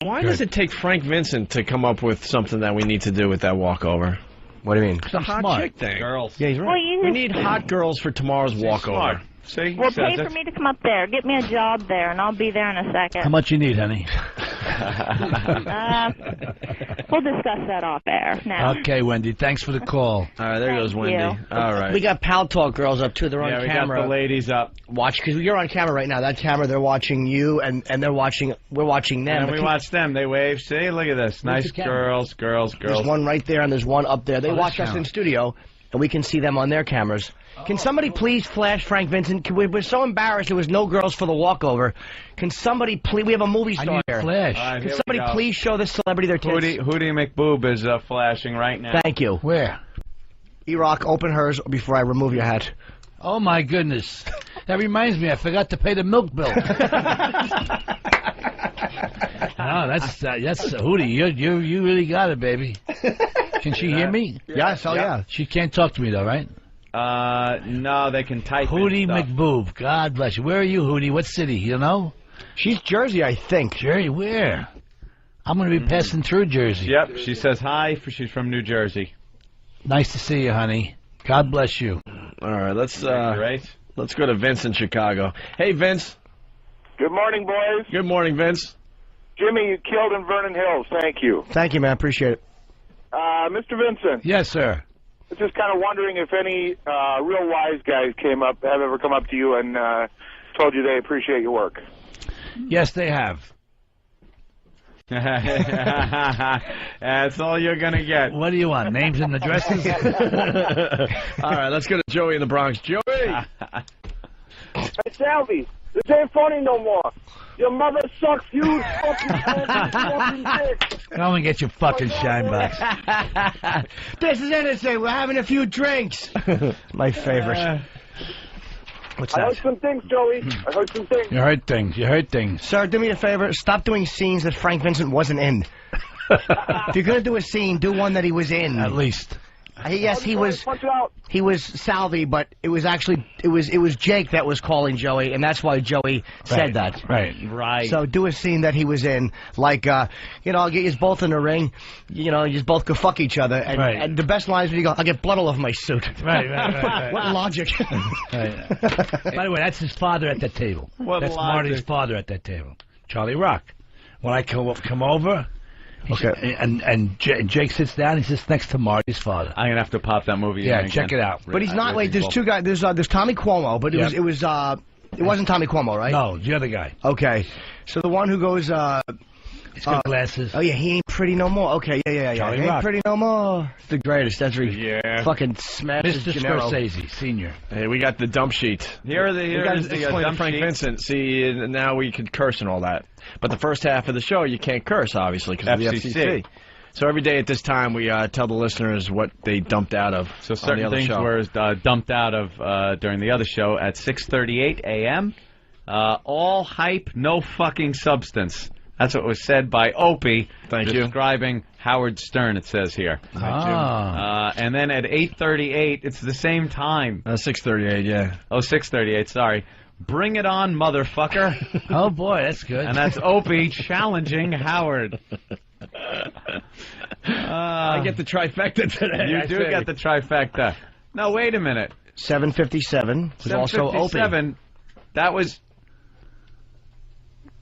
Why does it take Frank Vincent to come up with something that we need to do with that walkover? What do you mean? It's a hot chick thing. Girls. Yeah, he's right. Well, We need hot girls for tomorrow's walkover. See? Well, pay for me to come up there. Get me a job there, and I'll be there in a second. How much you need, honey? We'll discuss that off air now. Okay, Wendy. Thanks for the call. All right, there goes Wendy. you. All right. We got Pal Talk girls up too. They're on Yeah, we camera. got the ladies up. Watch, because you're on camera right now. That camera, they're watching you, and they're watching. We're watching them. And we watch them. They wave. See, look at this. Nice girls. There's one right there, and there's one up there. They watch us in studio, and we can see them on their cameras. Can somebody please flash Frank Vincent? We're so embarrassed there was no girls for the walkover. Can somebody please? We have a movie star here. Flash. Right, Can somebody please show this celebrity their tits? Hootie McBoob is flashing right now. Thank you. Where? E-Rock, open hers before I remove your hat. Oh, my goodness. That reminds me, I forgot to pay the milk bill. Oh, that's Hootie. You really got it, baby. Can she hear me? Yes, yeah. She can't talk to me, though, right? No, they can type Hootie stuff. McBoob. God bless you. Where are you, Hootie? What city? You know? She's Jersey, I think. Jersey, where? I'm going to be passing through Jersey. Yep, she says hi. She's from New Jersey. Nice to see you, honey. God bless you. All right, let's Right? let's go to Vince in Chicago. Hey, Vince. Good morning, boys. Good morning, Vince. Jimmy, you killed in Vernon Hills. Thank you. Thank you, man. Appreciate it. Mr. Vincent, Yes, sir. I was just kind of wondering if any real wise guys have ever come up to you and told you they appreciate your work. Yes, they have. That's all you're going to get. What do you want? Names and addresses? All right, let's go to Joey in the Bronx. Joey. Hey, Salvi, this ain't funny no more. Your mother sucks huge fucking dick. Come and get your fucking shine box. This is innocent. We're having a few drinks. My favorite. What's I that? heard some things, Joey. I heard some things. You heard things. You heard things. Sir, do me a favor. Stop doing scenes that Frank Vincent wasn't in. If you're going to do a scene, do one that he was in. At least. Yes, he was. Punch it out. He was Salvi, but it was actually it was Jake that was calling Joey, and that's why Joey said that. Right. So do a scene that he was in, like I'll get you both in the ring, you both could fuck each other, and the best lines when you go, I'll get blood all over my suit. Right. What logic? Right. By the way, that's his father at that table. That's Marty's father at that table, Charlie Rock. When I come over. Okay. And Jake sits down. He sits next to Marty's father. I'm gonna have to pop that movie. Yeah, in check again. it out. But he's not like there's two guys. There's Tommy Cuomo, but it wasn't Tommy Cuomo, right? No, the other guy. Okay, so the one who goes. He's got glasses. Oh yeah, he ain't pretty no more. Okay, yeah. Charlie He ain't Rock. pretty no more. The greatest. That's where he fucking smashes Mr. Gennaro. Scorsese, Senior. Hey, we got the dump sheet. Here are the We got to the explain to dump Frank sheet. Vincent. See, now we can curse and all that. But the first half of the show, you can't curse, obviously, because of the FCC. So every day at this time, we tell the listeners what they dumped out of. So on the certain other things show. were dumped out of during the other show at 6:38 a.m. All hype, no fucking substance. That's what was said by Opie. Thank you. Describing Howard Stern, it says here. And then at 8:38, it's the same time. 6:38, yeah. Oh, 6:38, sorry. Bring it on, motherfucker. Oh, boy, that's good. And that's Opie challenging Howard. I get the trifecta today. You do get the trifecta. No, wait a minute. 757 was also Opie. 757, that was...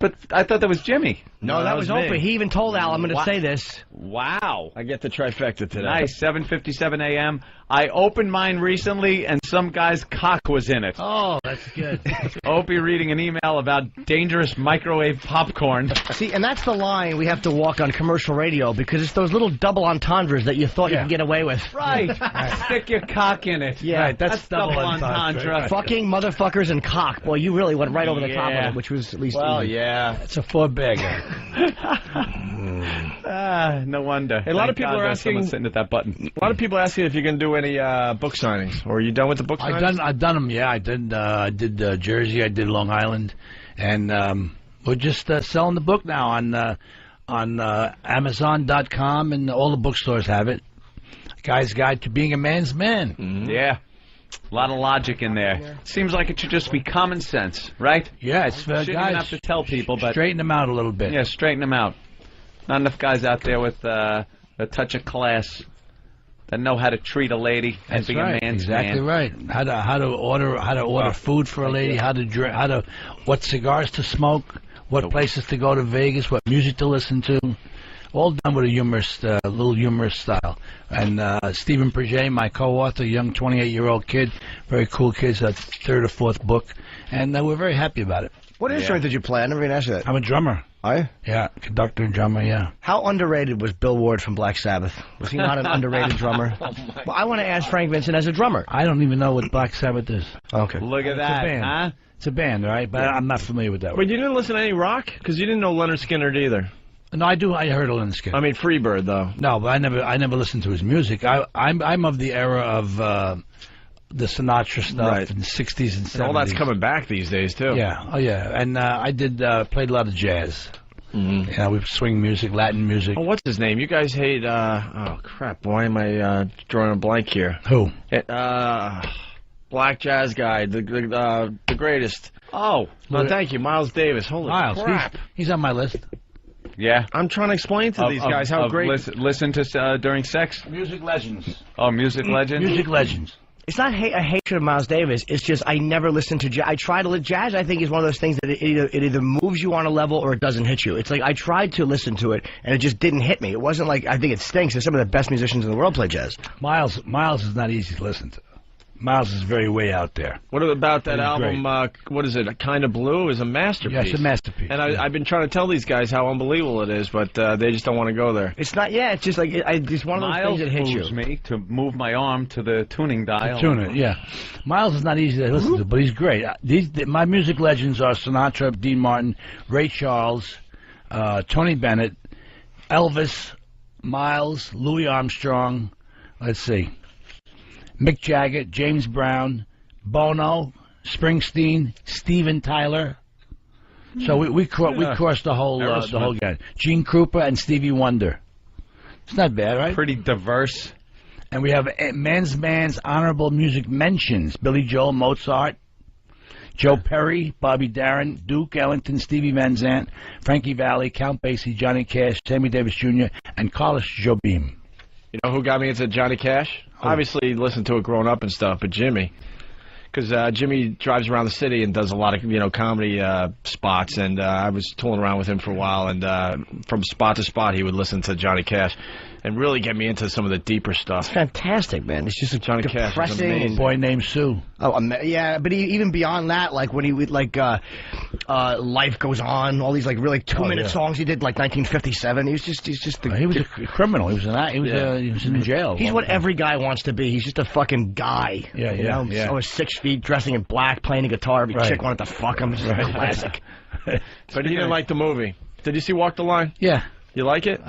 But I thought that was Jimmy. No, that was Opie. He even told Al, I'm going to say this. Wow. I get the trifecta today. Nice, 7:57 a.m. I opened mine recently, and some guy's cock was in it. Oh, that's good. Opie reading an email about dangerous microwave popcorn. See, and that's the line we have to walk on commercial radio, because it's those little double entendres that you thought you could get away with. Right. Stick your cock in it. Yeah, Right, that's double entendre. entendre. Fucking motherfuckers and cock. Boy, you really went right over the top of it, which was at least easy. yeah. It's a four-bagger. No wonder. A lot of people are there's someone asking. sitting at that button. A lot of people asking if you're going to do any book signings. Or are you done with the book signings? I've done them. Yeah, I did Jersey. I did Long Island, and we're just selling the book now on Amazon.com, and all the bookstores have it. Guy's Guide to Being a Man's Man. Mm-hmm. Yeah. A lot of logic in there. Seems like it should just be common sense, right? Yeah, it's Shouldn't even guys have to tell people, but straighten them out a little bit. yeah, straighten them out. Not enough guys out there with a touch of class that know how to treat a lady and be a man's exactly man. right. How to order food for a lady, how to drink, what cigars to smoke, what places to go to Vegas, what music to listen to. All done with a humorous, little humorous style. And Stephen Perget, my co-author, young 28-year-old kid, very cool kid, it's a third or fourth book, and we're very happy about it. What instrument did you play? I never even asked you that. I'm a drummer. Are you? Yeah, conductor and drummer, yeah. How underrated was Bill Ward from Black Sabbath? Was he not an underrated drummer? Well, I want to ask Frank Vincent as a drummer. I don't even know what Black Sabbath is. Okay. Look at It's that, a band. huh? It's a band, right? But I'm not familiar with that But one. you didn't listen to any rock? Because you didn't know Leonard Skinner either. No, I do. I heard a Leonard Skinner. I mean, Freebird, though. No, but I never listened to his music. I'm of the era of the Sinatra stuff in the 60s and 70s. And all that's coming back these days, too. Yeah, oh yeah. And I did played a lot of jazz. Mm-hmm. You know, we swing music, Latin music. Oh, what's his name? You guys hate, oh, crap. Why am I drawing a blank here? Who? Black jazz guy, the greatest. Oh. No, thank you, Miles Davis. Holy Miles, crap. he's on my list. Yeah. I'm trying to explain to these guys how great... Listen to during sex? Music legends. Oh, music legends? Music legends. It's not a hatred of Miles Davis. It's just I never listened to jazz. I try to jazz. I think is one of those things that it either moves you on a level or it doesn't hit you. It's like I tried to listen to it and it just didn't hit me. It wasn't like I think it stinks. There's some of the best musicians in the world play jazz. Miles is not easy to listen to. Miles is very way out there. What about that album, great. what is it, Kind of Blue? Is a masterpiece. Yeah, it's a masterpiece. And I've been trying to tell these guys how unbelievable it is, but they just don't want to go there. It's not, it's just like, it's one of those things that hits you. Miles moves me to move my arm to the tuning dial. Tune it, yeah. Miles is not easy to listen to, but he's great. My music legends are Sinatra, Dean Martin, Ray Charles, Tony Bennett, Elvis, Miles, Louis Armstrong, let's see, Mick Jagger, James Brown, Bono, Springsteen, Steven Tyler. So we crossed the whole guy. Gene Krupa and Stevie Wonder. It's not bad, right? Pretty diverse. And we have Man's honorable music mentions: Billy Joel, Mozart, Joe Perry, Bobby Darin, Duke Ellington, Stevie Van Zandt, Frankie Valli, Count Basie, Johnny Cash, Sammy Davis Jr., and Carlos Jobim. You know who got me into Johnny Cash? Obviously, listened to it growing up and stuff, but Jimmy. Because Jimmy drives around the city and does a lot of, comedy spots, and I was tooling around with him for a while, and from spot to spot, he would listen to Johnny Cash and really get me into some of the deeper stuff. It's fantastic, man. It's just Johnny Cash is depressing. amazing. Boy Named Sue. Oh, yeah, but even beyond that, like when he would Life Goes On, all these like really 2-minute songs he did, like 1957. He was just He was a criminal. He was in jail. He's what every guy wants to be. He's just a fucking guy. Yeah. So 6 feet, dressing in black, playing a guitar. Every chick wanted to fuck him. It's just a classic. But he didn't like the movie. Did you see Walk the Line? Yeah. You like it?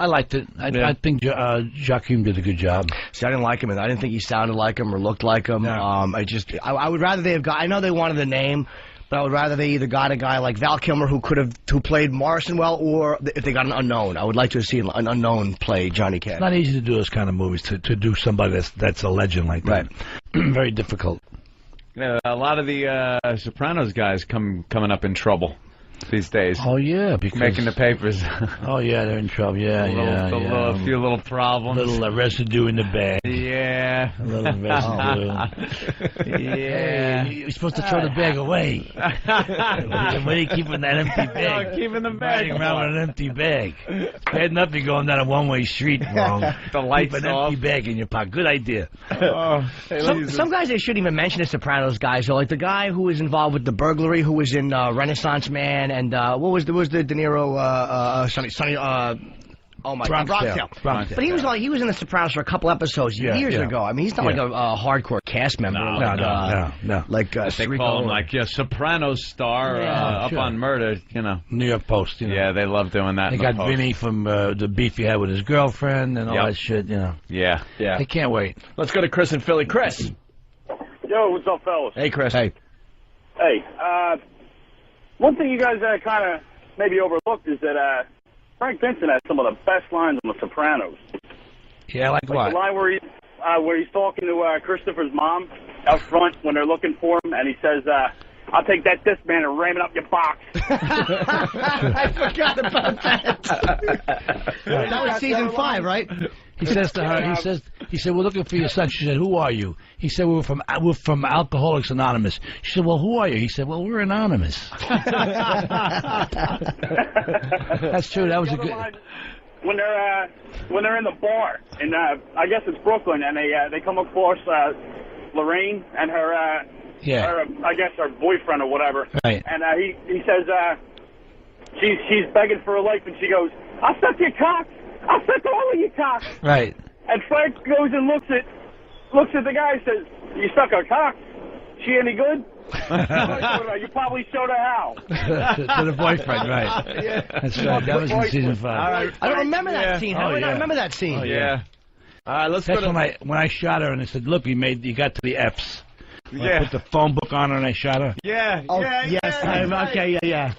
I liked it. I think Joachim did a good job. See, I didn't like him, and I didn't think he sounded like him or looked like him. No. I would rather they have got. I know they wanted the name, but I would rather they either got a guy like Val Kilmer who played Morrison well, or if they got an unknown. I would like to see an unknown play Johnny Cash. It's not easy to do those kind of movies, to do somebody that's a legend like that. Right. Very difficult. A lot of the Sopranos guys coming up in trouble these days. Oh yeah, because making the papers. Oh yeah, they're in trouble. Yeah, a few little problems. Little residue in the bag. Yeah. A little residue. Yeah. Hey, you're supposed to throw the bag away. Why are you keeping that empty bag? Keeping the bag. Riding around with an empty bag. Bad enough you're going down a one-way street wrong. The lights Keep an off. empty bag in your pocket. Good idea. Some guys, they shouldn't even mention the Sopranos guys. So like the guy who was involved with the burglary, who was in Renaissance Man, and what was the De Niro Bronx Tale. But he was in the Sopranos for a couple episodes years ago. I mean, he's not like a hardcore cast member. No. Like they call him like Sopranos star up on Murder. New York Post. Yeah, they love doing that. They got Vinny from the beef he had with his girlfriend and all that shit. Yeah. They can't wait. Let's go to Chris in Philly. Chris. Yo, what's up, fellas? Hey, Chris. Hey. Hey, one thing you guys kind of maybe overlooked is that Frank Vincent has some of the best lines on The Sopranos. Yeah, like what? The line where he's talking to Christopher's mom out front when they're looking for him, and he says, I'll take that Discman and ram it up your box. I forgot about that. That was season 5, right? He says to her, he said, we're looking for your son. She said, who are you? He said, we're from Alcoholics Anonymous. She said, well, who are you? He said, well, we're anonymous. That's true. That was a good. When they're in the bar, and I guess it's Brooklyn, and they come across Lorraine and her, her I guess her boyfriend or whatever. Right. And he says she's begging for her life, and she goes, "I'll suck your cock. I'll suck all of your cock." Right. And Frank goes and looks at the guy and says, "You suck her cock? She any good?" You probably showed her how. To the boyfriend, right. Yeah. That's right. That was in season 5. All right. I don't remember that scene. How did I remember that scene? Oh, yeah. All right, let's That's go to... when I shot her and I said, look, you got to the F's. Yeah. I put the phone book on her and I shot her. Yeah. Oh, yeah, yes. Okay, yeah.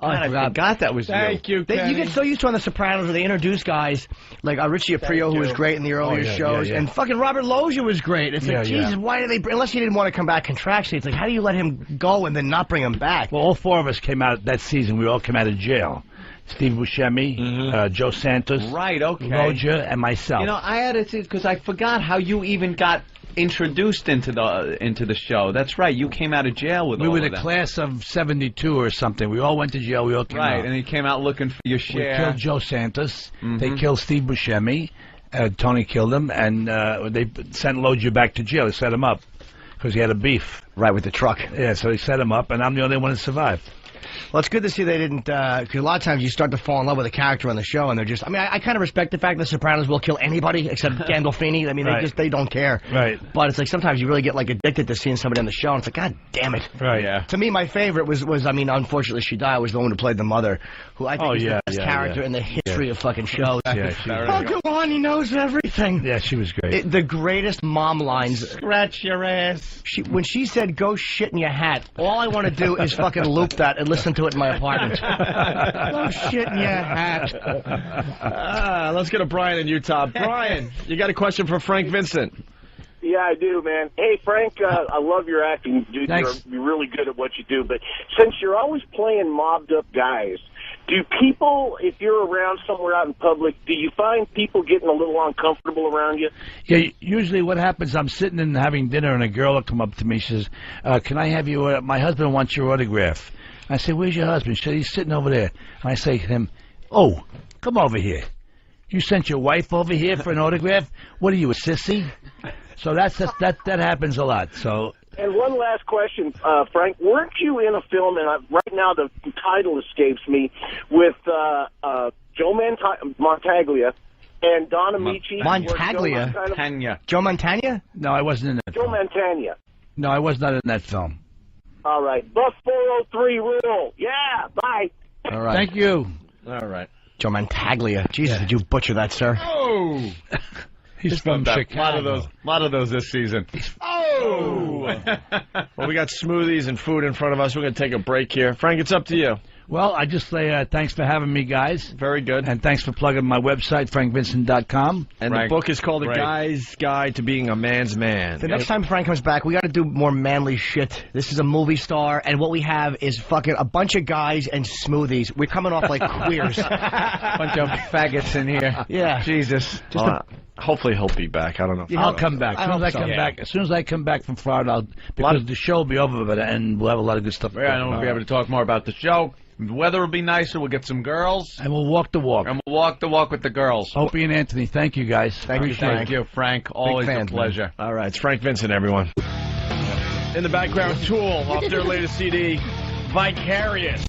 Oh, God, I forgot that was Thank you, You Kenny. get so used to on The Sopranos where they introduce guys like Richie Aprile, who was great in the earlier shows, and fucking Robert Loggia was great. It's like, Jesus, why did they unless you didn't want to come back contractually, it's like, how do you let him go and then not bring him back? Well, all 4 of us came out that season. We all came out of jail. Steve Buscemi, Joe Santos, Right, okay. Loggia, and myself. You know, I had it because I forgot how you even got introduced into the show. That's right. You came out of jail with we all were of the them. class of 72 or something. We all went to jail. We all came out. Right, and you came out looking for your We share. killed Joe Santos. They killed Steve Buscemi. Tony killed him, and they sent Loggia back to jail. They set him up because he had a beef. Right, with the truck. Yeah, so they set him up, and I'm the only one that survived. Well, it's good to see they didn't, because a lot of times you start to fall in love with a character on the show, and they're just, I mean, I kind of respect the fact that Sopranos will kill anybody except Gandolfini. I mean, they don't care. Right. But it's like sometimes you really get, like, addicted to seeing somebody on the show, and it's like, God damn it. Right. Yeah. To me, my favorite was I mean, unfortunately she died, was the one who played the mother, who I think is the best character in the history of fucking shows. Yeah, she was Oh, come on, he knows everything. Yeah, she was great. The greatest mom lines. Scratch your ass. When she said, go shit in your hat, all I want to do is fucking loop that and listen to it in my apartment. Go shit in your hat. Let's go to Brian in Utah. Brian, you got a question for Frank Vincent? Yeah, I do, man. Hey, Frank, I love your acting, dude. Thanks. You're really good at what you do. But since you're always playing mobbed-up guys, do people, if you're around somewhere out in public, do you find people getting a little uncomfortable around you? Yeah, usually what happens, I'm sitting and having dinner, and a girl will come up to me. She says, can I have you, my husband wants your autograph. I say, where's your husband? She said, he's sitting over there. And I say to him, oh, come over here. You sent your wife over here for an autograph? What are you, a sissy? So that happens a lot. So. And one last question, Frank. Weren't you in a film, and right now the title escapes me, with Joe Montaglia and Don Amici? Montaglia? Joe Montagna? No, I wasn't in that Joe film. Montagna. No, I was not in that film. All right. Buff 403 rule. Yeah, bye. All right. Thank you. All right. Joe Montaglia. Jesus, did you butcher that, sir? Oh! He's from Chicago. A lot of those this season. Oh! Well, we got smoothies and food in front of us. We're going to take a break here. Frank, it's up to you. Well, I just say thanks for having me, guys. Very good. And thanks for plugging my website, frankvincent.com. And Frank, the book is called The Guy's Guide to Being a Man's Man. The next time Frank comes back, we got to do more manly shit. This is a movie star, and what we have is fucking a bunch of guys and smoothies. We're coming off like queers. Bunch of faggots in here. Yeah. Jesus. Hopefully he'll be back. I don't know. I'll come back. As soon as I come back from Florida, because the show will be over, and we'll have a lot of good stuff. Yeah, and we'll be able to talk more about the show. The weather will be nicer. We'll get some girls. And we'll walk the walk. And we'll walk the walk with the girls. Opie and Anthony, thank you, guys. Thank you, Frank. Thank you, Frank. Always fans, a pleasure. All right, it's Frank Vincent, everyone. In the background, Tool off their latest CD, Vicarious.